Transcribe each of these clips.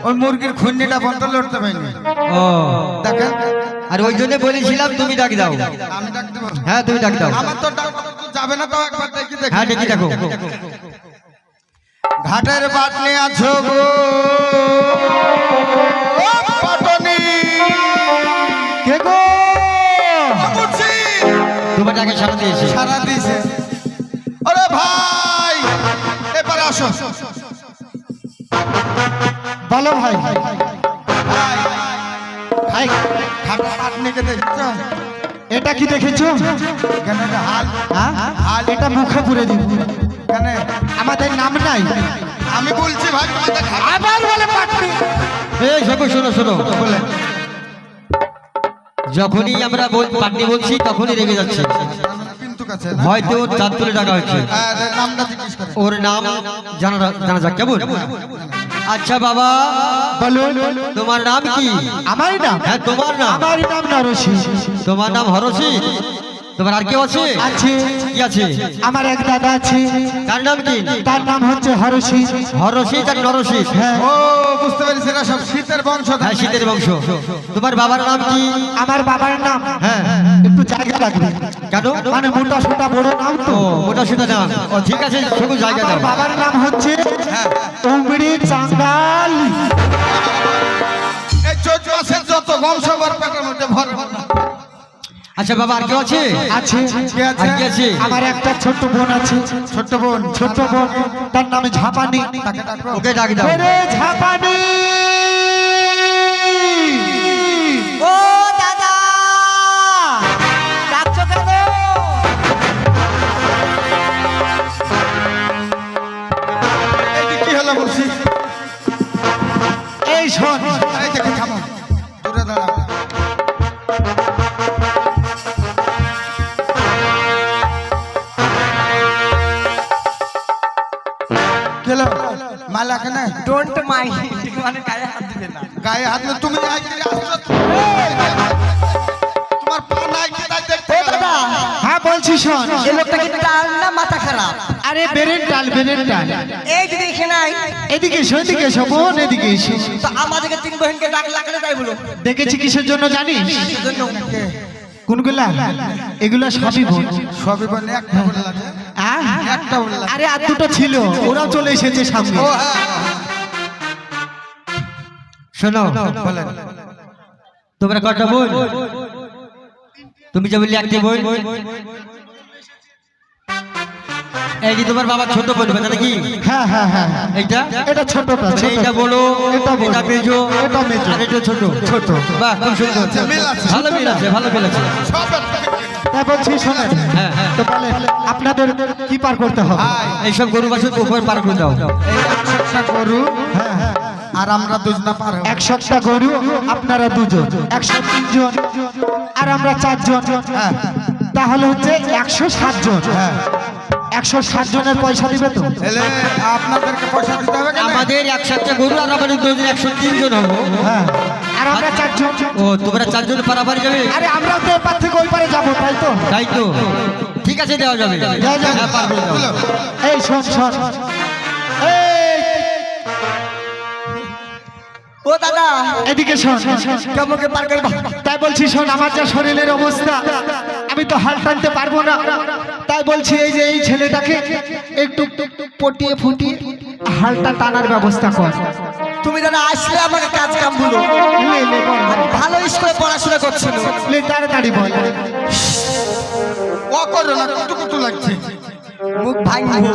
ওই মুরগির খুন্নিটা বন্ধ লড়তে পারিনি। ও দেখেন, আর ওই জন্য বলেছিলাম তুমি ডাক দাও। আমি ডাক দেবো। হ্যাঁ তুমি ডাক দাও। আমার তো ডাক যাবে না, তো একবার দেখি দেখি। হ্যাঁ দেখি দেখো। ঘাটের পাটনি আছো গো ও পাটনি, কে গো? বুঝছি তোমার ডাকে সারা দিয়েছি। সারা দিয়েছে। আরে ভাই এবার আসো। বলো ভাই। ভাই ভাই ঘাটের পাটনিকে দেখছো? এটা কি দেখেছো? কেন এটা হাল? হাল এটা মুখে পুরে দিব। কেন? আমাদের নাম নাই। আমি বলছি ভাই তোমাদের আবার বলে পাটনি। এই শোনো শোনো শোনো, বলে যখনই আমরা পাটনি বলছি তখনই রেগে যাচ্ছে। কিন্তু কাছে হয়তো ওর চাঁদ তুলে ডাকা হচ্ছে। নামটা জিজ্ঞেস করে। ওর নাম জানা যাক কেমন? আচ্ছা বাবা বলো তোমার নাম কি? আমার নাম, হ্যাঁ তোমার নাম। আমার নাম নরসি। তোমার নাম হরসি? তোমার আর কেউ আছে? আছে, কি আছে? আমার এক দাদা আছে, তার নাম কি? তার নাম হচ্ছে হরসি। হরসি আর নরসি? হ্যাঁ, ও বুঝতে পেরেছি, এরা সব শীতের বংশ। হ্যাঁ শীতের বংশ। তোমার বাবার নাম কি? আমার বাবার নাম হ্যাঁ একটু জায়গা লাগবে, কেন? মানে মোটা সোটা বড় নাম তো। ও মোটা সোটা নাম। ও ঠিক আছে, শুধু জায়গা আমার দাও। বাবার নাম হচ্ছে উমড়ি চাঙ্গাল। এই চৈত্র মাসের যত বংশ পেটের মধ্যে ভর। আচ্ছা বাবা আর কেউ আছে? আছে, আর কি আছে? আমার একটা ছোট্ট বোন আছে। ছোট্ট বোন, ছোট্ট বোন, তার নামে ঝাপানি। তাকে ডাকো। ওকে ডাক দাও। ওরে ঝাপানি, ও দাদা ডাকছো কেন? এই যে কি হলো বলছি? এই শোন, এই দেখে থামো, দূরে দাঁড়াও। কেলো মালা কেন? ডোন্ট মাইন্ড, মানে গায়ে হাত দিবে না। গায়ে হাত না, তুমি আইকে আসছো। তোমার পা নাই কি তাই দেখতে ও দাদা, হ্যাঁ বলছি শোন। এই লোকটা কি টাল না মাথা খারাপ? আরে বেরেন টাল, বেরেন টাল। এই দিদি এখানে নাই, এদিকে এসো, এদিকে এসো বোন, এদিকে এসো। তো আমাদেরকে তিন বহিনকে ডাকলা কেন তাই বলো? দেখেছি কিসের জন্য জানিস? সেজন্য কোনগুলা? এগুলা সবই বোন। সবই বলে একটা বলে লাগে। একটা বলে লাগে। আরে আর দুটো ছিল, ওরাও চলে এসেছে সামনে। ও হ্যাঁ, শোনো বলেন। তোমরা কটা বোন? তুমি যে বললি একটি বোন। এই যে তোমার বাবা ছোট বোন নাকি? হ্যাঁ হ্যাঁ হ্যাঁ, এইটা এটা ছোটটা, ছোট। এইটা বড়, এটা বড়, এটা মেজো, এটা মেজো, আর এটা ছোট। ছোট। বাহ খুব সুন্দর, আচ্ছা, মিল আছে। ভালো মিল আছে, ভালো মিল আছে। সব একটা। তাই বলছি শোনেন, হ্যাঁ হ্যাঁ, তো বলে আপনাদের কি পার করতে হবে? ভাই এইসব গরু বাছুর উপর পার করে দাও। এই একটা গরু হ্যাঁ হ্যাঁ, আর আমরা দুজনা পার হবো। 100টা গরু, আপনারা দুজন, 103 জন, আর আমরা 4 জন। হ্যাঁ তাহলে হচ্ছে 107 জন। হ্যাঁ। 107 জনের পয়সা দিবে তো? এলে আপনাদেরকে পয়সা দিতে হবে কেন? আমাদের 107টা গরু আর আমাদের দুজন 103 জন হবো। হ্যাঁ, আর আমরা 4 জন। ও তোমরা 4 জন পারাপারি যাবে? আরে আমরা তো এপার থেকে ওই পারে যাবো, তাই তো? তাই তো, ঠিক আছে দেওয়া যাবে। দেওয়া যাবে। হ্যাঁ পার করে দাও। বলো। এই শোন শোন, এই ও দাদা এদিকে শোন। কেমনকে পার করবা? তাই বলছি শোন, আমার যা শরীরের অবস্থা, আমি তো হাল টানতে পারবো না। তাই বলছি এই যে এই ছেলেটাকে একটু পটিয়ে ফুটিয়ে হালটা টানার ব্যবস্থা কর। তুমি দাদা আসলে আমাকে কাজ কাম বলো। লে লে বল, ভালো স্কুলে পড়াশোনা করছিল। লে তাড়াতাড়ি বল। ও করো না, কুটু কুটু লাগছে। মুখ ভাঙবো।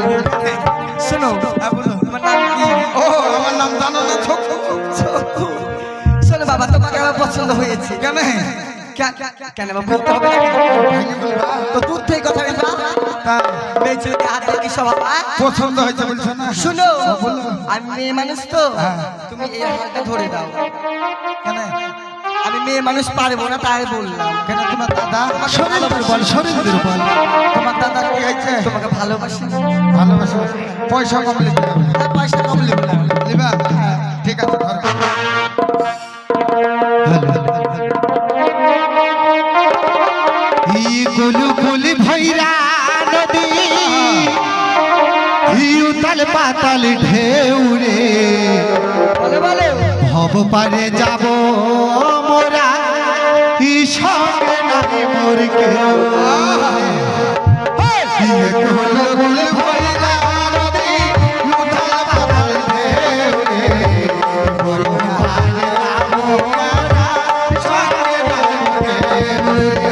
শোনো, হ্যাঁ বলো। তোমার নাম কি? ও আমার নাম জানো না? ছোকু। চকু। শোনো বাবা, তোমাকে আমার পছন্দ হয়েছে। কেন? কেন বাবা বলতে হবে নাকি? ভাঙে বলবা? তো দূর থেকে কথা বলবা। তা মেয়ে ছেলেকে হাত দিয়ে কি স্বভাব? পছন্দ হয়েছে বলছো না? শুনো, আমি মেয়ে মানুষ তো, হ্যাঁ। তুমি এই হালটা ধরে দাও। কেন? আমি মেয়ে মানুষ পারবো না, তাই বললাম। কেন তোমার দাদা? শরীরের বল, শরীরের বল। তোমার দাদা কি হয়েছে? তোমাকে ভালোবাসি। ভালোবাসো। পয়সা কম লিখতে হবে। আর পয়সা কম নেবো না। লিবা? ঠিক আছে ধরো। ই গুলু গুলি ভৈরা নদী, ই উতাল পাতাল ঢেউ রে, বলো বলো। ভব পারে যাব মোরা ই সঙ্গে নাই মোর কেউ বিয়ে করলে বলে ভইলা নদী উঠাল বাবার ঢেউ রে ভব পারে যাব মোরা সঙ্গে নাই কেউ রে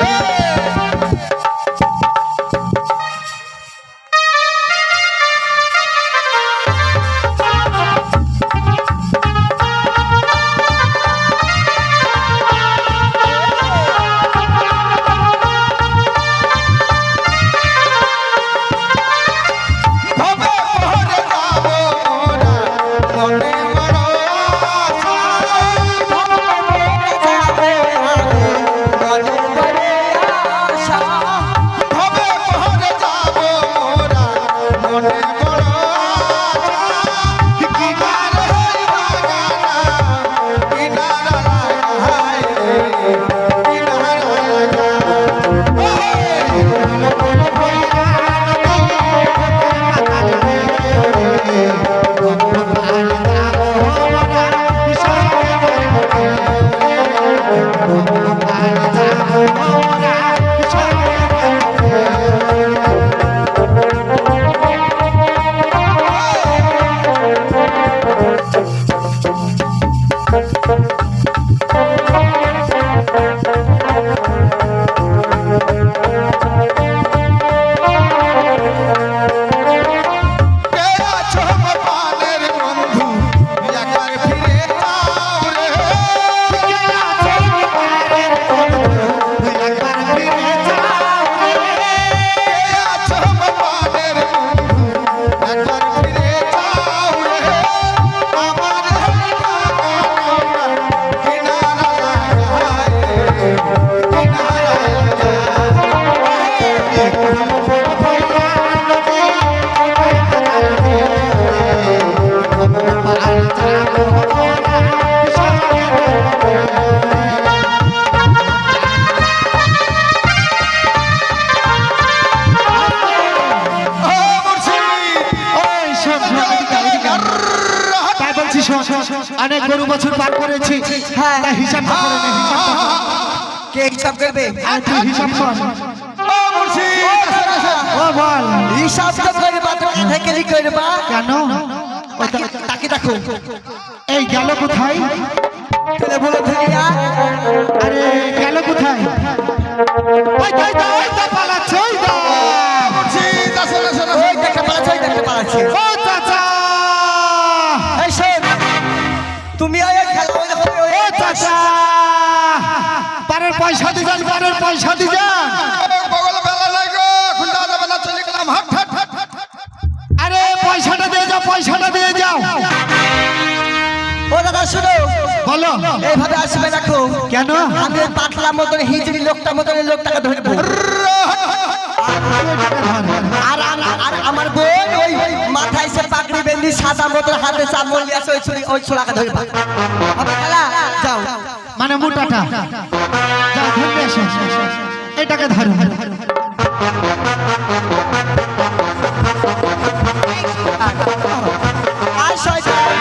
অনেক গরু বছর পার করেছি হ্যাঁ। তাই হিসাব করে নে, হিসাব কর। কে হিসাব করবে আর তুই হিসাব কর ও বল হিসাব তো করবা তুমি থেকে কি করবা কেন তাকে দেখো এই গেল কোথায় তাহলে বলে ধরিয়া আরে গেল কোথায় ওই তো পালাচ্ছে ওই তো ওই দেখতে পালাচ্ছে ও চাচা এই শোন তুমি আয় খেলা ওই দেখো ও চাচা পারের পয়সা দি যান পারের পয়সা দি যান বগল বেলা নাই গো খুন্ডা যাবে না চলে গেলাম হাট হাট হাট হাট, হাট। আরে পয়সাটা দিয়ে যাও পয়সাটা দিয়ে যাও ও দাদা শুনো বলো এইভাবে আসবে দেখো কেন আমি ওই পাতলা মতন হিজড়ি লোকটা মতন এই লোকটাকে ধরবো আর আমার বোন ওই মাথায় সে পাগড়ি বেঁধি সাদা মতন হাতে চামড় নিয়ে আসে ওই ছোড়াকে ধরবা হবে খেলা যাও মানে মোটাটা যাও ধরে এসো এটাকে ধরো আয় শয়তান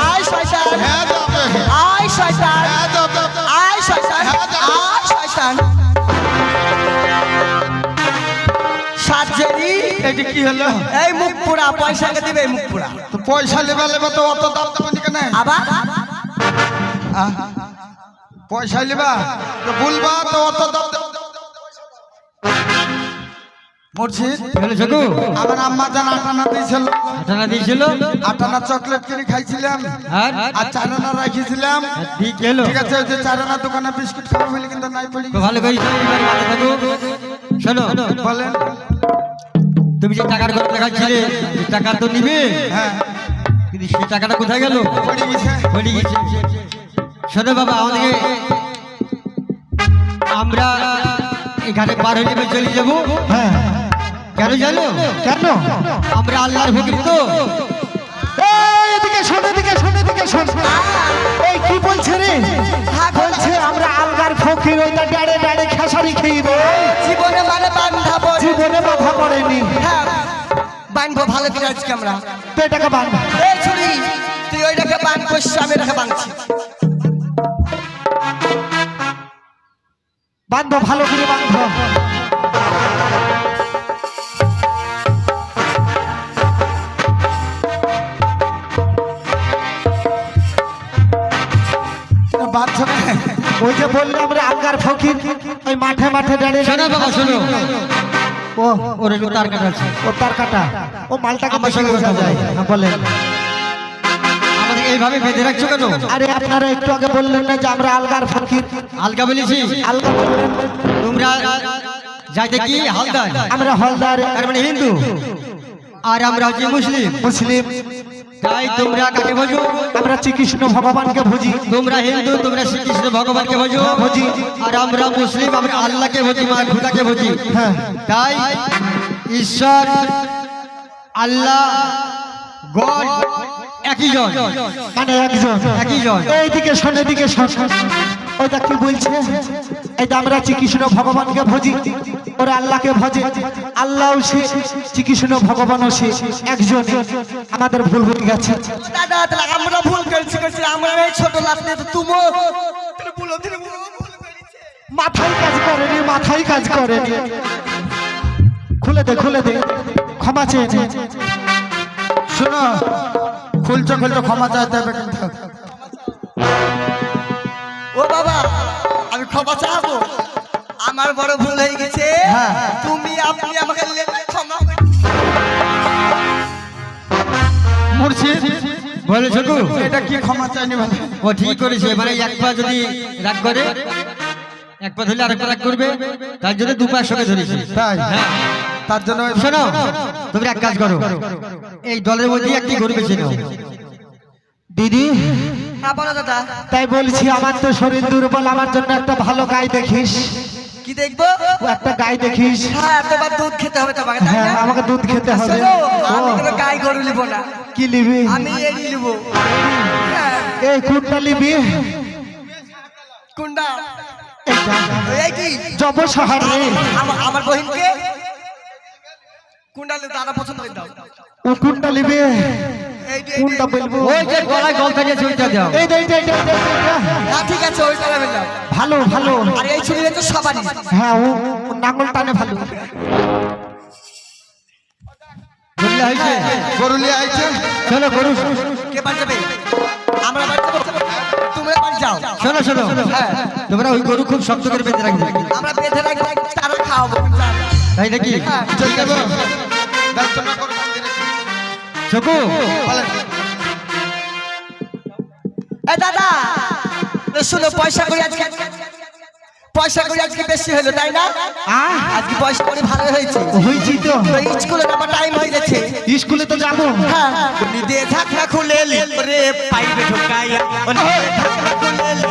আয় শয়তান হ্যাঁ যাবে আয় শয়তান হ্যাঁ যাবে আয় শয়তান আয় শয়তান সাজেরি এটা কি হলো এই মুখ পুরা পয়সাকে দিবে এই মুখ পুরা তো পয়সা লেবা লেবা তো অত দাম দেবো নি কেন আবার পয়সা লেবা তো বলবা তো অত দাম দেবো মুর্শিদ বলে জগু আমার আম্মা জান আটানা দিয়েছিল আটানা দিয়েছিল আটানা চকলেট কিনে খাইছিলাম আর আর চারানা রাখিছিলাম ঠিক গেল ঠিক আছে ওই যে চারানা দোকানে বিস্কুট খাবো বলে কিন্তু নাই পড়ি তো ভালো করেছো এবার ভালো থাকো শোনো বলেন তুমি যে টাকার কথা দেখাচ্ছিলে সেই টাকা তো নিবে হ্যাঁ কিন্তু সেই টাকাটা কোথায় গেল পড়ি গেছে পড়ে গেছে শোনো বাবা আমাদেরকে আমরা এই ঘাটে পার হয়ে যাবে চলে যাবো হ্যাঁ কেন জানো কেন আমরা আল্লাহর ফকির তো এই এদিকে শোন এদিকে শোন এদিকে শোন এই কি বলছে রে হ্যাঁ বলছে আমরা আলগার ফকির ওইটা ডাড়ে ডাড়ে খেসারি খেয়ে জীবনে মানে বান্ধাবো জীবনে মাথা পড়েনি হ্যাঁ বানবো ভালো করে আজকে আমরা তো এটাকে বাঁধ এই ছুরি তুই ওইটাকে বান করছিস, আমি এটাকে বানছি। বান্ধব ভালো করে বান্ধব। বাঁধছো না? ওই যে বললে আমরা আলগার ফকির, ওই মাঠে মাঠে দাঁড়িয়ে শোনো বাবা শোনো, ও ওর একটু তার কাটা আছে। ও তার কাটা, ও মালটাকে আমার বেশি সঙ্গে বোঝা কথা যায়। বলো। হ্যাঁ, বলেন। আমাদের এইভাবে বেঁধে রাখছো কেন? আরে আপনারা একটু আগে বললেন না যে আমরা আলগার ফকির, আলগা বলেছি, আলগা বললেন। তোমরা যাইতে কি হালদার, আমরা হলদার, তার মানে হিন্দু, আর আমরা হচ্ছে মুসলিম। মুসলিম। তাই তোমরা কাকে বোঝো? আমরা শ্রীকৃষ্ণ ভগবানকে ভুজি। তোমরা হিন্দু, তোমরা শ্রীকৃষ্ণ ভগবানকে বোঝো, বুঝি। আর আমরা মুসলিম, আমরা আল্লাহকে বুঝি, মা খোদাকে বুঝি। হ্যাঁ। তাই ঈশ্বর আল্লাহ গড একই জন, মানে একজন, একই জন। এইদিকে শোন, এদিকে শোন। ওইটা কি বলছে? এইটা আমরা শ্রীকৃষ্ণ ভগবানকে ভজি, ওরা আল্লাহকে ভজে। আল্লাহও সে, শ্রীকৃষ্ণ ভগবানও সে, একজন। আমাদের ভুল হয়ে গেছে। দাদা তাহলে আমরা ভুল করেছি, আমরা এই ছোট লাফলে তো তুমো মাথায় কাজ করেনি, মাথায় কাজ করেনি। খুলে দে, খুলে দে, ক্ষমা চেয়ে নে। শোনো, খুলছো খুলছো, ক্ষমা চাইতে হবে কিন্তু। ও বাবা, আমি ক্ষমা চাবো, আমার বড় ভুল হয়ে গেছে। হ্যাঁ। তুমি আপনি আমাকে ক্ষমা মুর্শিদ বলেছো তো, এটা কি ক্ষমা চাইনি বলে? ও ঠিক করেছে। মানে এক পা যদি রাগ করে, এক পা ধরলে আরেক পা রাগ করবে, তার জন্য দু পা সঙ্গে ধরেছে। তাই? হ্যাঁ। তার জন্য শোনো, তোমরা এক কাজ করো, এই দলের মধ্যে একটি গরু বেছে নাও। দিদি, হ্যাঁ বলো দাদা। তাই বলছি আমার তো শরীর দুর্বল, আমার জন্য একটা ভালো গাই দেখিস। কি দেখবো? ও একটা গাই দেখিস। হ্যাঁ তোমার দুধ খেতে হবে তোমাকে, তাই হ্যাঁ, না? আমাকে দুধ খেতে হবে। শোনো, আমি ও, কোনো গাই গরু নিবো না, কি নিবি? আমি এড়ি নিবো। হ্যাঁ। এই কোনটা নিবি? কোনটা? এইটা। এই কি? জব সাহারে। আমার বহিনকে কোনটা দাদা পছন্দ করে দাও। ও কোনটা নিবি? কোনটা বলবো? ওই যে গলায় গলতা গেছে ওইটা দাও। এই দে, এই দে, এই দে, এই দে, এই দে। হ্যাঁ ঠিক আছে, ওইটা নেবে দাও। ভালো ভালো। আর এই ছুরিটা তো সবারই। হ্যাঁ, ও নাঙ্গল টানে ভালো। বুঝলে হয়েছে? গরু নিয়ে আইছে। চলো গরু। কে বাড়ি যাবে? আমরা বাড়ি যাবো, তোমরা বাড়ি যাও। শোনো শোনো, হ্যাঁ। তোমরা ওই গরু খুব শক্ত করে বেঁধে রাখবে। আমরা বেঁধে রাখবো, তারা খাওয়াবো। তাই নাকি? চলে যাবো। দায়িত্ব না করো, চকু বলেন। এই দাদা, এ শোনো, পয়সা করে আজকে বেশি হলো, তাই না? আজকে পয়সা করে ভালো হয়েছে। হয়েছি তো, তো স্কুলে যাবার টাইম হয়ে গেছে। স্কুলে তো যাবো। হ্যাঁ, নিদে ঢাকনা খুলে রে পাইবে ঢুকাইয়া, ও নিদে ঢাকনা খুলে রে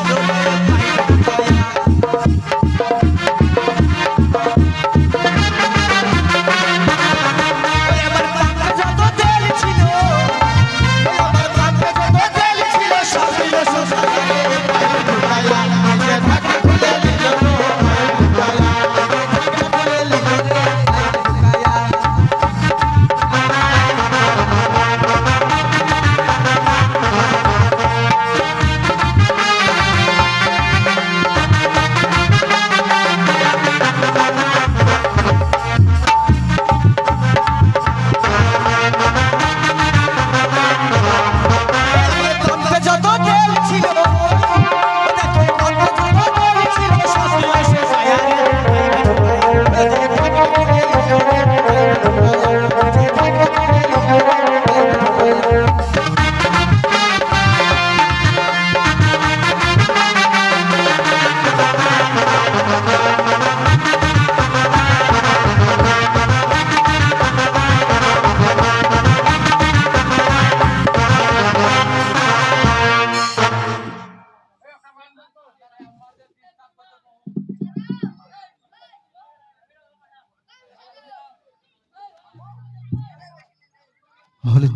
হলে